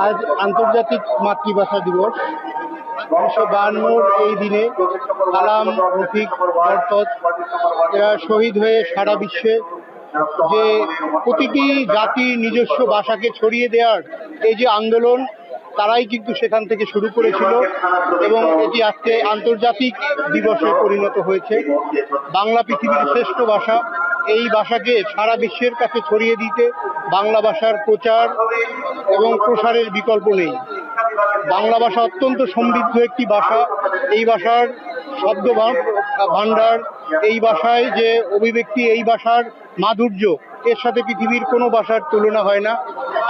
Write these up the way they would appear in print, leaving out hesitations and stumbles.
আজ আন্তর্জাতিক মাতৃভাষা দিবস। 1952 এই দিনে কালাম, রফিক, বরকত এরা শহীদ হয়ে সারা বিশ্বে যে প্রতিটি জাতির নিজস্ব ভাষাকে ছড়িয়ে দেওয়ার এই যে আন্দোলন, তারাই কিন্তু সেখান থেকে শুরু করেছিল এবং এটি আজকে আন্তর্জাতিক দিবসে পরিণত হয়েছে। বাংলা পৃথিবীর শ্রেষ্ঠ ভাষা, এই ভাষাকে সারা বিশ্বের কাছে ছড়িয়ে দিতে বাংলা ভাষার প্রচার এবং প্রসারের বিকল্প নেই। বাংলা ভাষা অত্যন্ত সমৃদ্ধ একটি ভাষা। এই ভাষার শব্দ ভাণ্ডার, এই ভাষায় যে অভিব্যক্তি, এই ভাষার মাধুর্য, এর সাথে পৃথিবীর কোনো ভাষার তুলনা হয় না।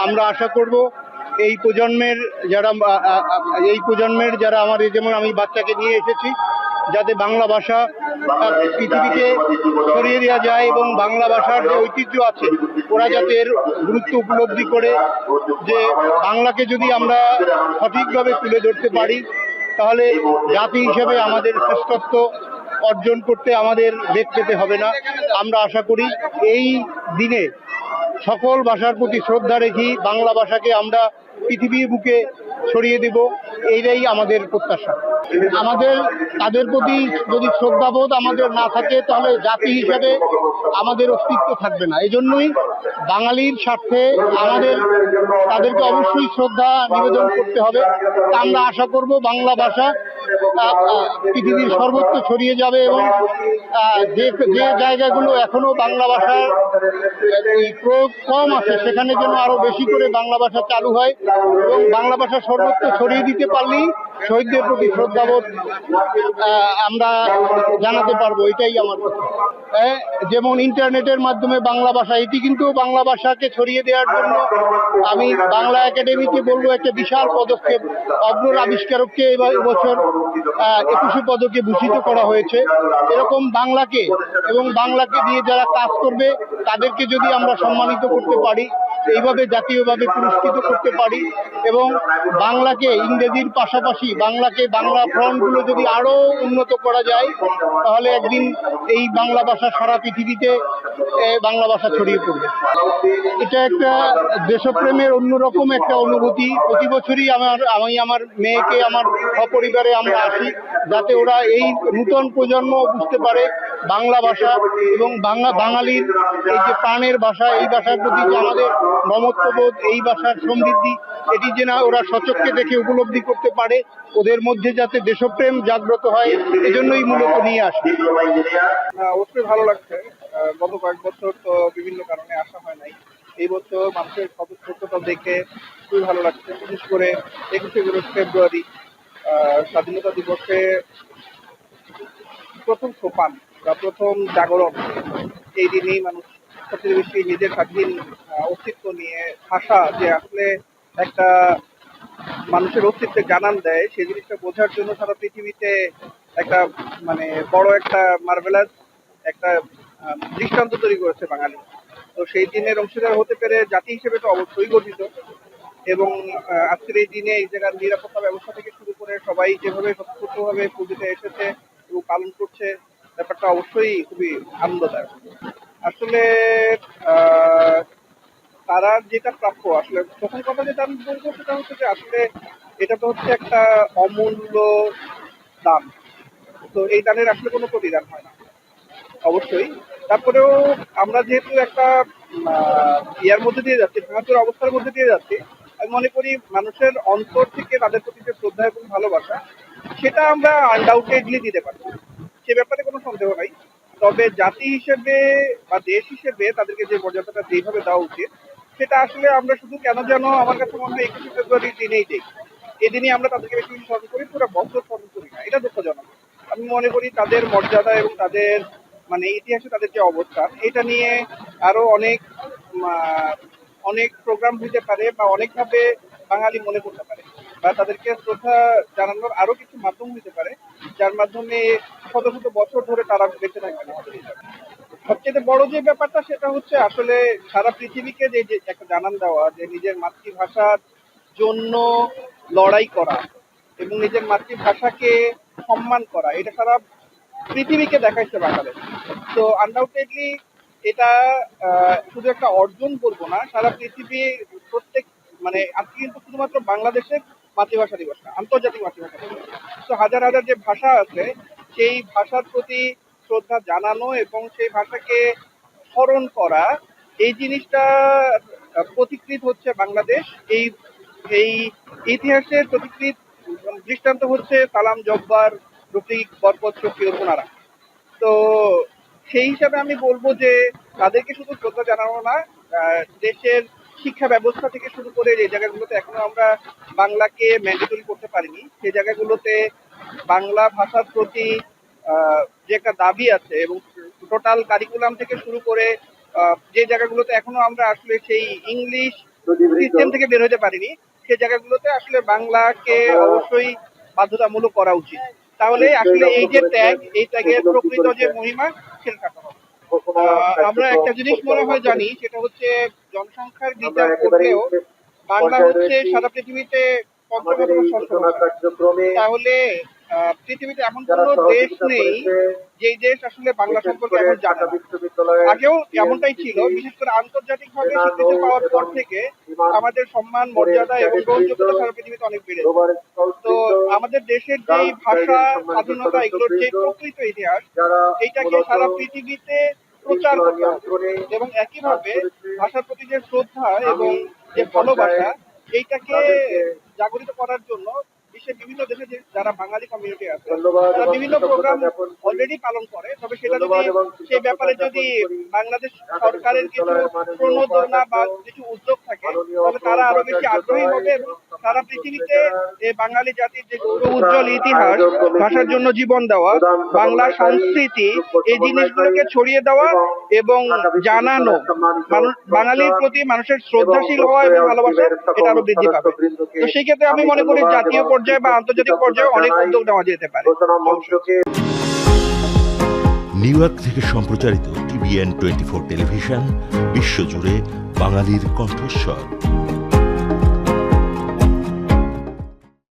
আমরা আশা করব এই প্রজন্মের যারা আমার, যেমন আমি বাচ্চাকে নিয়ে এসেছি, যাতে বাংলা ভাষা পৃথিবীতে ছড়িয়ে দেওয়া যায় এবং বাংলা ভাষার যে ঐতিহ্য আছে ওরা যাতে এর গুরুত্ব উপলব্ধি করে, যে বাংলাকে যদি আমরা সঠিকভাবে তুলে ধরতে পারি তাহলে জাতি হিসেবে আমাদের শ্রেষ্ঠত্ব অর্জন করতে আমাদের বেগ পেতে হবে না। আমরা আশা করি এই দিনে সকল ভাষার প্রতি শ্রদ্ধা রেখে বাংলা ভাষাকে আমরা পৃথিবীর বুকে ছড়িয়ে দেব, এইটাই আমাদের প্রত্যাশা। আমাদের তাদের প্রতি যদি শ্রদ্ধাবোধ আমাদের না থাকে তাহলে জাতি হিসেবে আমাদের অস্তিত্ব থাকবে না। এই জন্যই বাঙালির স্বার্থে আমাদের তাদেরকে অবশ্যই শ্রদ্ধা নিবেদন করতে হবে। আমরা আশা করব বাংলা ভাষা পৃথিবীর সর্বত্র ছড়িয়ে যাবে এবং যে জায়গাগুলো এখনো বাংলা ভাষার প্রয়োগ কম আছে সেখানে যেন আরো বেশি করে বাংলা ভাষা চালু হয় এবং বাংলা ভাষা সর্বত্র ছড়িয়ে দিতে পারলেই শহীদদের প্রতি শ্রদ্ধাবোধ আমরা জানাতে পারবো। এটাই আমার কথা। যেমন ইন্টারনেটের মাধ্যমে বাংলা ভাষা, এটি কিন্তু বাংলা ভাষাকে ছড়িয়ে দেওয়ার জন্য আমি বাংলা একাডেমিকে বলবো একটা বিশাল পদক্ষেপ। অগ্রর আবিষ্কারককে এবছর 21 পদকে ভূষিত করা হয়েছে। এরকম বাংলাকে এবং বাংলাকে দিয়ে যারা কাজ করবে তাদেরকে যদি আমরা সম্মানিত করতে পারি, এইভাবে জাতীয়ভাবে পুরস্কৃত করতে পারি এবং বাংলাকে ইংরেজির পাশাপাশি বাংলা ফ্রন্টগুলো যদি আরো উন্নত করা যায় তাহলে একদিন এই বাংলা ভাষা সারা পৃথিবীতে বাংলা ভাষা ছড়িয়ে পড়বে। এটা একটা দেশপ্রেমের অন্যরকম একটা অনুভূতি। প্রতি বছরই আমি আমার মেয়েকে আমার সপরিবারে আমরা আসি, যাতে ওরা এই নূতন প্রজন্ম বুঝতে পারে বাংলা ভাষা এবং বাঙালির এই যে প্রাণের ভাষা, এই ভাষার প্রতি যে আমাদের মমত্ববোধ, এই ভাষার সমৃদ্ধি, এটি যেন ওরা সচক্ষে দেখে উপলব্ধি করতে পারে, ওদের মধ্যে যাতে দেশপ্রেম জাগ্রত হয়, এজন্যই মূলত নিয়ে আসে। অবশ্যই ভালো লাগছে। গত কয়েক বছর তো বিভিন্ন কারণে আসা হয় নাই, এই বছর মানুষের স্বতঃস্ফূর্ততা দেখে খুবই ভালো লাগছে। বিশেষ করে 21শে ফেব্রুয়ারি স্বাধীনতা দিবসে প্রথম সোপান বা প্রথম জাগরণ, এই দিনেই মানুষ সবচেয়ে বেশি নিজের স্বাধীন অস্তিত্ব নিয়ে ভাষা যে আসলে একটা মানুষের অস্তিত্বে জানান দেয়, সেই জিনিসটা বোঝার জন্য সারা পৃথিবীতে একটা মানে বড় একটা মার্ভেলাস একটা দৃষ্টান্ত তৈরি করেছে বাঙালি। তো সেই দিনের অংশীদার হতে পেরে জাতি হিসেবে তো অবশ্যই গর্বিত এবং আজকের এই দিনে এই জায়গার নিরাপত্তা ব্যবস্থা থেকে শুরু করে সবাই যেভাবে স্বতঃস্ফূর্তভাবে পুজোতে এসেছে এবং পালন করছে, ব্যাপারটা অবশ্যই খুবই আনন্দদায়ক। আসলে তারা যেটা প্রাপ্য, আসলে প্রথম কথা যেটা আমি বলবো সেটা হচ্ছে যে আসলে এটা তো হচ্ছে একটা অমূল্য দান। তো এই দানের আসলে কোনো প্রতিদান হয় না অবশ্যই। তারপরেও আমরা যেহেতু একটা ইয়ার মধ্যে দিয়ে যাচ্ছি, ভাঙাচোর অবস্থার মধ্যে দিয়ে যাচ্ছি, আমি মনে করি মানুষের অন্তর থেকে তাদের প্রতি যে শ্রদ্ধা এবং ভালোবাসা, সেটা আমরা আনডাউটেডলি দিতে পারি, সে ব্যাপারে কোনো সন্দেহ নাই। তবে জাতি হিসেবে বা দেশ হিসেবে তাদেরকে যে মর্যাদাটা যেভাবে দেওয়া উচিত, সেটা আসলে আমরা শুধু কেন যেন আমার কাছে মনে হয় 21শে ফেব্রুয়ারির দিনেই দেই। এই দিনই আমরা তাদেরকে বেশি বেশি স্মরণ করি, পুরো বছর স্মরণ করি না, এটা দুঃখজনক। আমি মনে করি তাদের মর্যাদা এবং তাদের মানে ইতিহাসে তাদের যে অবস্থান, এটা নিয়ে আরো অনেক প্রোগ্রাম হইতে পারে বা অনেকভাবে বাঙালি মনে করতে পারে বা তাদেরকে শ্রদ্ধা জানানোর আরো কিছু মাধ্যম হইতে পারে, যার মাধ্যমে শত শত বছর ধরে তারা বেঁচে থাকবে আমাদের হিসাবে। সবচেয়ে বড় যে ব্যাপারটা সেটা হচ্ছে আসলে সারা পৃথিবীকে যে একটা জানান দেওয়া যে নিজের মাতৃভাষার জন্য লড়াই করা এবং নিজের মাতৃভাষাকে সম্মান করা, এটা সারা পৃথিবীকে দেখাইছে বাংলাদেশ। তো আনডাউটেডলি এটা শুধু একটা অর্জন করবো না, সারা পৃথিবীর প্রত্যেক মানে আজকে কিন্তু শুধুমাত্র বাংলাদেশের মাতৃভাষা দিবস না, আন্তর্জাতিক মাতৃভাষা দিবস। তো হাজার হাজার যে ভাষা আছে সেই ভাষার প্রতি শ্রদ্ধা জানানো এবং সেই ভাষাকে স্মরণ করা, এই জিনিসটা প্রতিকৃত হচ্ছে বাংলাদেশ। এই এই ইতিহাসের প্রতিকৃত দৃষ্টান্ত হচ্ছে সালাম জব্বার, রফিক, বরকত, শফি ও ওনারা। তো সেই হিসাবে আমি বলবো যে তাদেরকে শুধু শ্রদ্ধা জানানো না, দেশের শিক্ষা ব্যবস্থা থেকে শুরু করে যে জায়গাগুলোতে এখনো আমরা বাংলাকে ম্যান্ডেটরি করতে পারিনি, সেই জায়গাগুলোতে বাংলা ভাষার প্রতি যে একটা দাবি আছে, এবং টোটাল কারিকুলাম থেকে শুরু করে যে জায়গাগুলোতে এখনো আমরা আসলে সেই ইংলিশ সিস্টেম থেকে বের হতে পারিনি, সেই জায়গাগুলোতে আসলে বাংলাকে অবশ্যই বাধ্যতামূলক করা উচিত। তাহলে আসলে এই যে ট্যাগ, এই ট্যাগের প্রকৃত যে মহিমা সেটা কাটা হবে। আমরা একটা জিনিস মনে হয় জানি, সেটা হচ্ছে জনসংখ্যার বিচার করলেও বাংলা হচ্ছে সারা পৃথিবীতে পঞ্চম অথবা ষষ্ঠ ভাষা। তাহলে পৃথিবীতে এমন কোনো দেশ নেই যেই দেশ আসলে বাংলা সম্পর্কে এখন জানে না। আগেও এমনটাই ছিল, বিশেষ করে আন্তর্জাতিকভাবে স্বীকৃতি পাওয়ার পর থেকে আমাদের সম্মান, মর্যাদা এবং গ্রহণযোগ্যতা সারা পৃথিবীতে অনেক বেড়েছে। তো আমাদের দেশের যে ভাষা স্বাধীনতা, এগুলোর যে প্রকৃত ইতিহাস, এইটাকে সারা পৃথিবীতে প্রচার করতে হবে। এবং একইভাবে ভাষার প্রতি যে শ্রদ্ধা এবং যে ভালোবাসা, এইটাকে জাগরিত করার জন্য বিশ্বের বিভিন্ন দেশে যারা বাঙালি কমিউনিটি আছে তারা বিভিন্ন প্রোগ্রাম অলরেডি পালন করে। তবে সেটা যদি সেই ব্যাপারে যদি বাংলাদেশ সরকারের কিছু প্রণোদনা বা কিছু উদ্যোগ থাকে, তবে তারা আরো বেশি আগ্রহী হবে এবং সারা পৃথিবীতে এই বাঙালি জাতির যে গৌরব উজ্জ্বল ইতিহাস, ভাষার জন্য জীবন দেওয়া, বাংলা সংস্কৃতি, এই জিনিসগুলোকে ছড়িয়ে দেওয়া এবং জানানো, বাঙালির প্রতি মানুষের শ্রদ্ধাশীল হওয়া এবং ভালোবাসা, এটা আরো বৃদ্ধি পাবে। তো সেই ক্ষেত্রে আমি মনে করি জাতীয় পর্যায়ে বা আন্তর্জাতিক পর্যায়ে অনেক উদ্যোগ নেওয়া যেতে পারে। নিউ ইয়র্ক থেকে সম্প্রচারিত TVN 24 টেলিভিশন বিশ্বজুড়ে বাঙালির কণ্ঠস্বর।